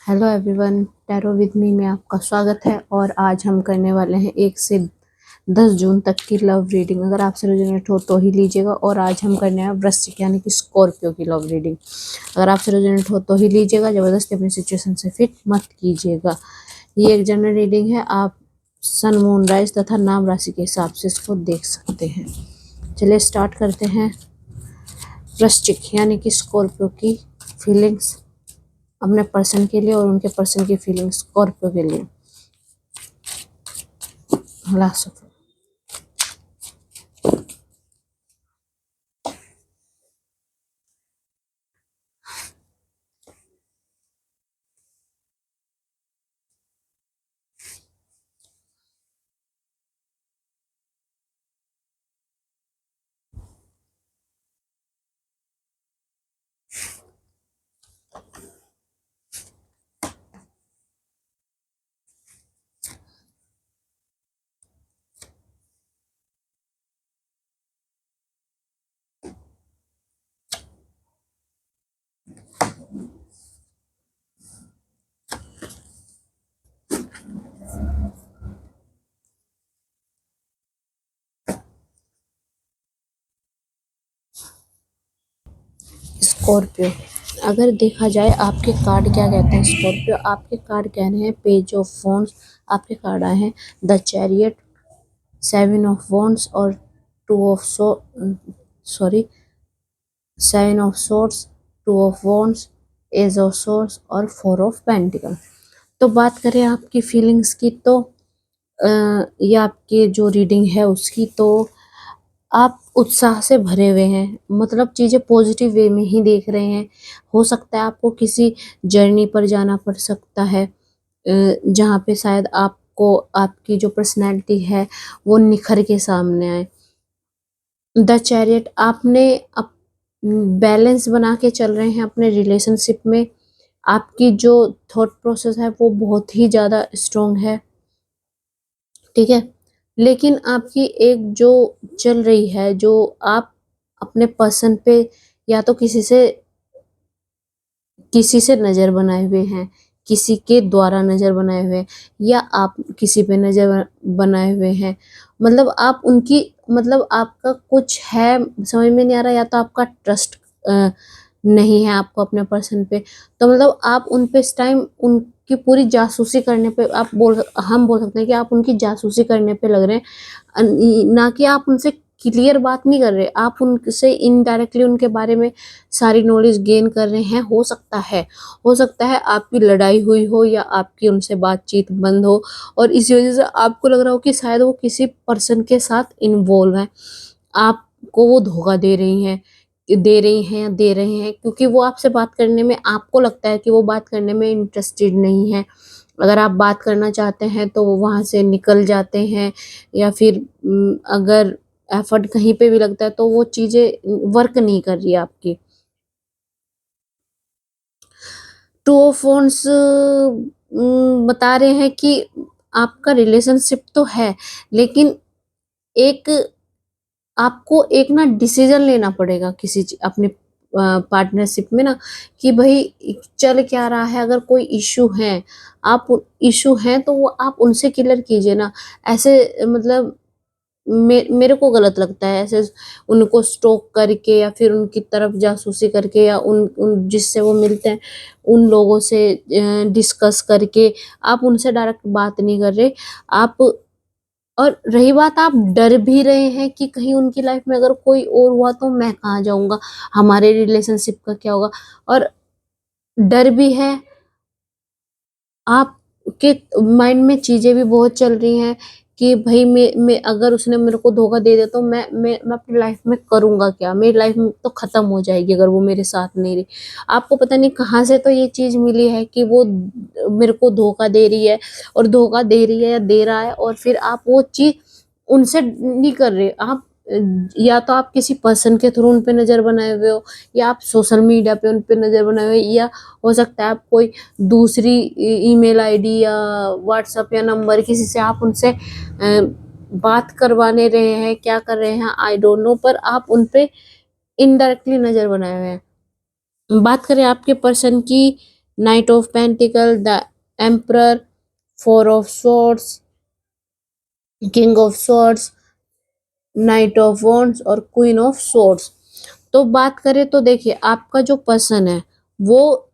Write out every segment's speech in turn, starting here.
Hello everyone, tarot with me में आपका स्वागत है। और आज हम करने वाले हैं 1 से 10 जून तक की लव रीडिंग। अगर आपसे रेजोनेट हो तो ही लीजिएगा। और आज हम करने हैं वृश्चिक यानी कि स्कॉर्पियो की लव रीडिंग। अगर आपसे रेजोनेट हो तो ही लीजिएगा, जबरदस्ती अपनी सिचुएशन से फिट मत कीजिएगा। ये एक जनरल रीडिंग है, आप सन, मून, राइज तथा नाम राशि के हिसाब से इसको देख सकते हैं। चलिए स्टार्ट करते हैं। वृश्चिक यानी कि स्कॉर्पियो की फीलिंग्स अपने पर्सन के लिए और उनके पर्सन की फीलिंग्स स्कॉर्पियो के लिए। लास्ट ऑफ स्कॉर्पियो, अगर देखा जाए आपके कार्ड क्या कहते हैं स्कॉर्पियो, आपके कार्ड कह रहे हैं पेज ऑफ वॉन्ड्स। आपके कार्ड आए हैं द चैरियट, 7 ऑफ वॉन्ड्स और 2 of sorry 7 of swords, 2 of wands, ace of swords और 4 ऑफ पेंटिकल। तो बात करें आपकी फीलिंग्स की, तो ये आपकी जो रीडिंग है उसकी, तो आप उत्साह से भरे हुए हैं, मतलब चीज़ें पॉजिटिव वे में ही देख रहे हैं। हो सकता है आपको किसी जर्नी पर जाना पड़ सकता है, जहाँ पे शायद आपको आपकी जो पर्सनैलिटी है वो निखर के सामने आए। द चैरियट, आपने बैलेंस बना के चल रहे हैं अपने रिलेशनशिप में। आपकी जो थॉट प्रोसेस है वो बहुत ही ज़्यादा स्ट्रॉन्ग है, ठीक है। लेकिन आपकी एक जो चल रही है, जो आप अपने पर्सन पे या तो किसी से नज़र बनाए हुए हैं, किसी के द्वारा नज़र बनाए हुए हैं, या आप किसी पे नज़र बनाए हुए हैं। मतलब आप उनकी, मतलब आपका कुछ है, समझ में नहीं आ रहा, या तो आपका ट्रस्ट नहीं है आपको अपने पर्सन पे। तो मतलब आप उन पे इस टाइम उनकी पूरी जासूसी करने पे, हम बोल सकते हैं कि आप उनकी जासूसी करने पे लग रहे हैं। ना कि आप उनसे क्लियर बात नहीं कर रहे, आप उनसे इनडायरेक्टली उनके बारे में सारी नॉलेज गेन कर रहे हैं। हो सकता है आपकी लड़ाई हुई हो या आपकी उनसे बातचीत बंद हो, और इसी वजह से आपको लग रहा हो कि शायद वो किसी पर्सन के साथ इन्वॉल्व है। आपको वो धोखा दे रही हैं या दे रहे हैं, क्योंकि वो आपसे बात करने में, आपको लगता है कि वो बात करने में इंटरेस्टेड नहीं है। अगर आप बात करना चाहते हैं तो वो वहाँ से निकल जाते हैं, या फिर अगर एफर्ट कहीं पे भी लगता है तो वो चीज़ें वर्क नहीं कर रही है आपकी। टू ऑफ फोन्स बता रहे हैं कि आपका रिलेशनशिप तो है, लेकिन एक आपको एक ना डिसीजन लेना पड़ेगा अपने पार्टनरशिप में ना, कि भाई चल क्या रहा है। अगर कोई इशू है तो वो आप उनसे क्लियर कीजिए ना। ऐसे मतलब मेरे को गलत लगता है ऐसे उनको स्टॉक करके, या फिर उनकी तरफ जासूसी करके, या उन उन जिससे वो मिलते हैं उन लोगों से डिस्कस करके आप उनसे डायरेक्ट बात नहीं कर रहे आप। और रही बात, आप डर भी रहे हैं कि कहीं उनकी लाइफ में अगर कोई और हुआ तो मैं कहाँ जाऊँगा, हमारे रिलेशनशिप का क्या होगा। और डर भी है, आपके माइंड में चीज़ें भी बहुत चल रही हैं कि भई मैं अगर उसने मेरे को धोखा दे दिया तो मैं अपनी लाइफ में करूँगा क्या? मेरी लाइफ तो ख़त्म हो जाएगी अगर वो मेरे साथ नहीं रही। आपको पता नहीं कहाँ से तो ये चीज़ मिली है कि वो मेरे को धोखा दे रही है, और धोखा दे रही है या दे रहा है, और फिर आप वो चीज़ उनसे नहीं कर रहे। आप या तो आप किसी पर्सन के थ्रू उन पे नज़र बनाए हुए हो, या आप सोशल मीडिया पे उन पे नज़र बनाए हुए हो, या हो सकता है आप कोई दूसरी ईमेल आईडी या व्हाट्सएप या नंबर किसी से आप उनसे बात करवाने रहे हैं, क्या कर रहे हैं आई डोंट नो, पर आप उन पे इनडायरेक्टली नज़र बनाए हुए हैं। बात करें आपके पर्सन की, night of pentacle, the emperor, four of swords, king of swords, night of wands और क्वीन ऑफ स्वॉर्ड्स। तो बात करें तो देखिए, आपका जो पर्सन है वो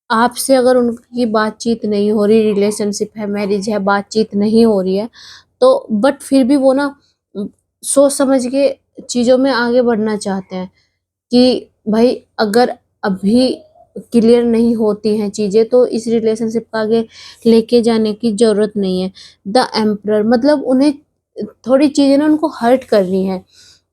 आपसे अगर उनकी बातचीत नहीं हो रही, रिलेशनशिप है, मैरिज है, बातचीत नहीं हो रही है, तो बट फिर भी वो ना सोच समझ के चीज़ों में आगे बढ़ना चाहते हैं कि भाई अगर अभी क्लियर नहीं होती हैं चीज़ें तो इस रिलेशनशिप को आगे लेके जाने की ज़रूरत नहीं है। द एम्परर मतलब उन्हें थोड़ी चीज़ें ना उनको हर्ट कर रही हैं,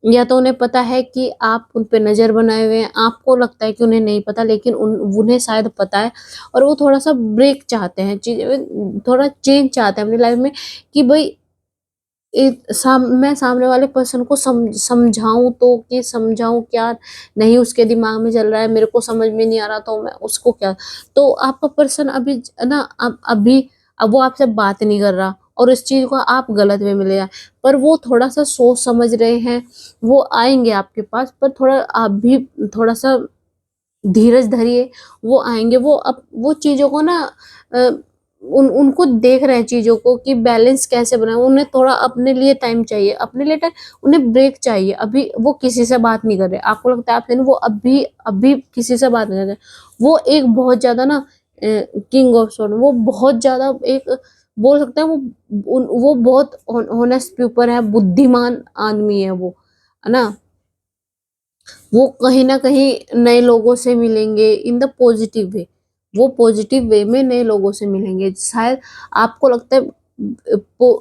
या तो उन्हें पता है कि आप उन पे नज़र बनाए हुए हैं, आपको लगता है कि उन्हें नहीं पता, लेकिन उन्हें शायद पता है और वो थोड़ा-सा ब्रेक चाहते हैं, चीज़ें थोड़ा चेंज चाहते हैं अपनी लाइफ में कि भई मैं सामने वाले पर्सन को समझाऊँ तो कि समझाऊँ क्या, नहीं उसके दिमाग में चल रहा है, मेरे को समझ में नहीं आ रहा तो मैं उसको क्या। तो आपका पर्सन अभी ना अब वो आपसे बात नहीं कर रहा और इस चीज़ को आप गलत वे में ले आए। पर वो थोड़ा-सा सोच समझ रहे हैं, वो आएँगे आपके पास, पर थोड़ा आप भी थोड़ा-सा धीरज धरिए, वो आएँगे, वो अब वो चीज़ों को ना अ, उनको देख रहे हैं चीज़ों को कि बैलेंस कैसे बनाएँ, उन्हें थोड़ा अपने लिए टाइम चाहिए, अपने लिए टाइम उन्हें ब्रेक चाहिए, अभी वो किसी से बात नहीं कर रहे, आपको लगता है आपसे नहीं, वो अभी अभी किसी से बात नहीं कर रहे। वो एक बहुत ज़्यादा ना किंग ऑफ सॉर्ड वो बहुत ज़्यादा एक बोल सकते हैं वो बहुत हॉनेस्ट पीपल है, बुद्धिमान आदमी है वो, है ना? वो कहीं न कहीं नए लोगों से मिलेंगे इन द पॉजिटिव वे। वो पॉजिटिव वे में नए लोगों से मिलेंगे। शायद आपको लगता है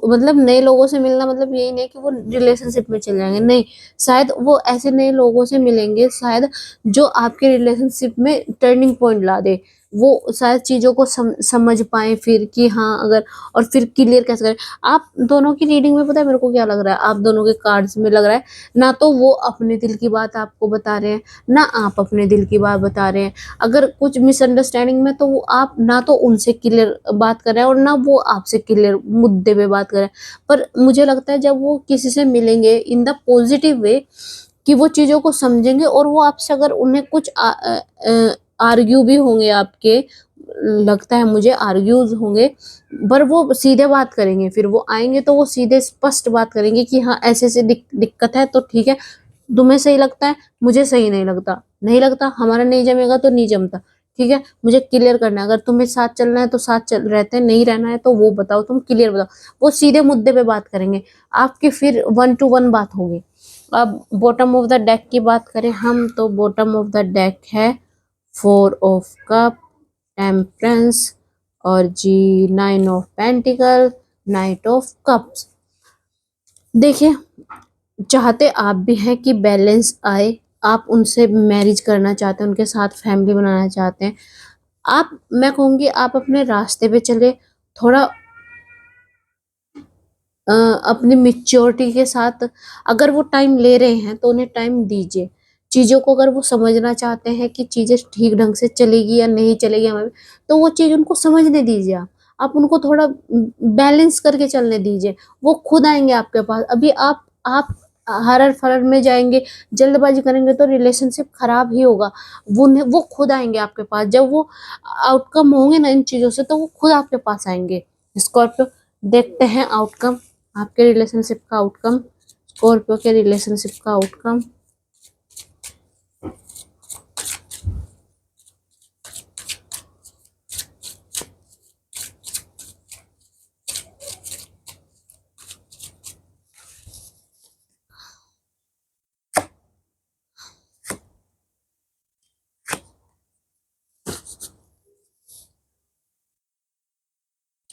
मतलब नए लोगों से मिलना मतलब यही नहीं कि वो रिलेशनशिप में चले जाएँगे, नहीं। शायद वो ऐसे नए लोगों से मिलेंगे शायद जो आपके रिलेशनशिप में टर्निंग पॉइंट ला दे। वो शायद चीज़ों को समझ पाएँ फिर कि हाँ, अगर और फिर क्लियर कैसे करें। आप दोनों की रीडिंग में पता है मेरे को क्या लग रहा है? आप दोनों के कार्ड्स में लग रहा है ना तो वो अपने दिल की बात आपको बता रहे हैं, ना आप अपने दिल की बात बता रहे हैं। अगर कुछ मिसअंडरस्टैंडिंग में तो वो आप ना तो उनसे क्लियर बात कर रहे हैं और ना वो आपसे क्लियर मुद्दे पे बात कर रहे हैं। पर मुझे लगता है जब वो किसी से मिलेंगे इन द पॉजिटिव वे कि वो चीज़ों को समझेंगे और वो आपसे अगर उन्हें कुछ आर्ग्यू भी होंगे आपके, लगता है मुझे आर्ग्यूज़ होंगे, पर वो सीधे बात करेंगे, फिर वो आएँगे तो वो सीधे स्पष्ट बात करेंगे कि हाँ, ऐसे-ऐसे दिक्कत है तो ठीक है, तुम्हें सही लगता है, मुझे सही नहीं लगता, नहीं लगता, हमारा नहीं जमेगा तो नहीं जमता, ठीक है? मुझे क्लियर करना है, अगर तुम्हें साथ चलना है तो साथ चल रहते हैं, नहीं रहना है तो वो बताओ, तुम क्लियर बताओ। वो सीधे मुद्दे पे बात करेंगे, आपकी फिर 1 टू 1 बात होगी। अब बॉटम ऑफ द डेक की बात करें हम तो बॉटम ऑफ द डेक है 4 ऑफ कप, टेम्परेंस और जी 9 of pentacle, night of cups. देखिए, चाहते आप भी हैं कि बैलेंस आए, आप उनसे मैरिज करना चाहते हैं, उनके साथ फैमिली बनाना चाहते हैं। आप मैं कहूँगी आप अपने रास्ते पे चले, थोड़ा अपनी मैच्योरिटी के साथ अगर वो टाइम ले रहे हैं तो उन्हें टाइम दीजिए। चीज़ों को अगर वो समझना चाहते हैं कि चीज़ें ठीक ढंग से चलेगी या नहीं चलेगी हमारी, तो वो चीज़ उनको समझने दीजिए आप। आप उनको थोड़ा बैलेंस करके चलने दीजिए। वो खुद आएँगे आपके पास। अभी आप हरड़-फरड़ में जाएँगे, जल्दबाज़ी करेंगे तो रिलेशनशिप खराब ही होगा। वो खुद आएँगे आपके पास। जब वो आउटकम होंगे ना इन चीज़ों से तो वो खुद आपके पास आएँगे। स्कॉर्पियो देखते हैं आउटकम। आपके रिलेशनशिप का आउटकम, स्कॉर्पियो के रिलेशनशिप का आउटकम।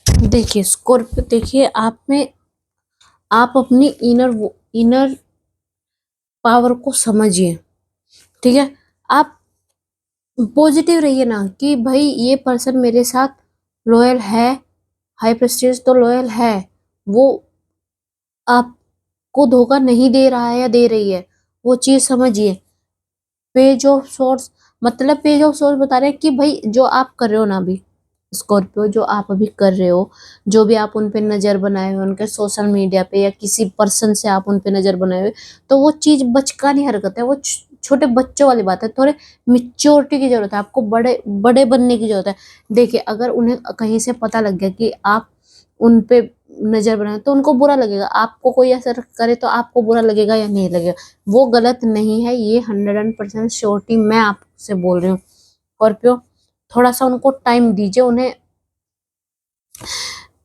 देखिए स्कॉर्पियो, देखिए आप अपनी इनर पावर को समझिए, ठीक है? आप पॉजिटिव रहिए ना कि भाई ये पर्सन मेरे साथ लॉयल है, हाई प्रेस्टीज तो लॉयल है, वो आपको धोखा नहीं दे रहा है या दे रही है, वो चीज़ समझिए। पेज ऑफ सोर्स मतलब पेज ऑफ सोर्स बता रहे हैं कि भाई जो आप कर रहे हो ना अभी, स्कॉर्पियो जो आप अभी कर रहे हो, जो भी आप उन पे नज़र बनाए हो उनके सोशल मीडिया पे या किसी पर्सन से आप उन पे नज़र बनाए हुए, तो वो चीज़ बचकानी हरकत है, वो छोटे बच्चों वाली बात है, थोड़े मिच्योरिटी की जरूरत है आपको, बड़े बड़े बनने की जरूरत है। देखिए अगर उन्हें कहीं से पता लग गया कि आप उन पे नजर बनाए तो उनको बुरा लगेगा, आपको कोई असर करे तो आपको बुरा लगेगा या नहीं लगेगा, वो गलत नहीं है, ये 100% श्योरिटी मैं आपसे बोल रही हूँ। स्कॉर्पियो थोड़ा सा उनको टाइम दीजिए, उन्हें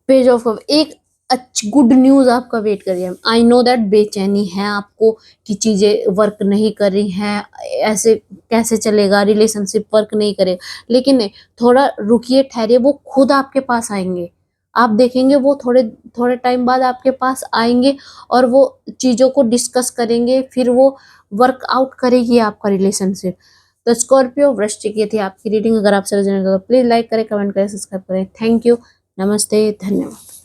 पेज ऑफ एक अच्छी गुड न्यूज आपका वेट कर रही है। आई नो दैट बेचैनी है आपको कि चीजें वर्क नहीं कर रही हैं, ऐसे कैसे चलेगा, रिलेशनशिप वर्क नहीं करेगा, लेकिन नहीं, थोड़ा रुकिए, ठहरिए, वो खुद आपके पास आएंगे। आप देखेंगे वो थोड़े थोड़े टाइम बाद आपके पास आएंगे और वो चीजों को डिस्कस करेंगे, फिर वो वर्कआउट करेगी आपका रिलेशनशिप। तो स्कॉर्पियो वृश्चिक, ये थी आपकी रीडिंग। अगर आपसे रिजनेट हो तो प्लीज लाइक करें, कमेंट करें, सब्सक्राइब करें। थैंक यू, नमस्ते, धन्यवाद।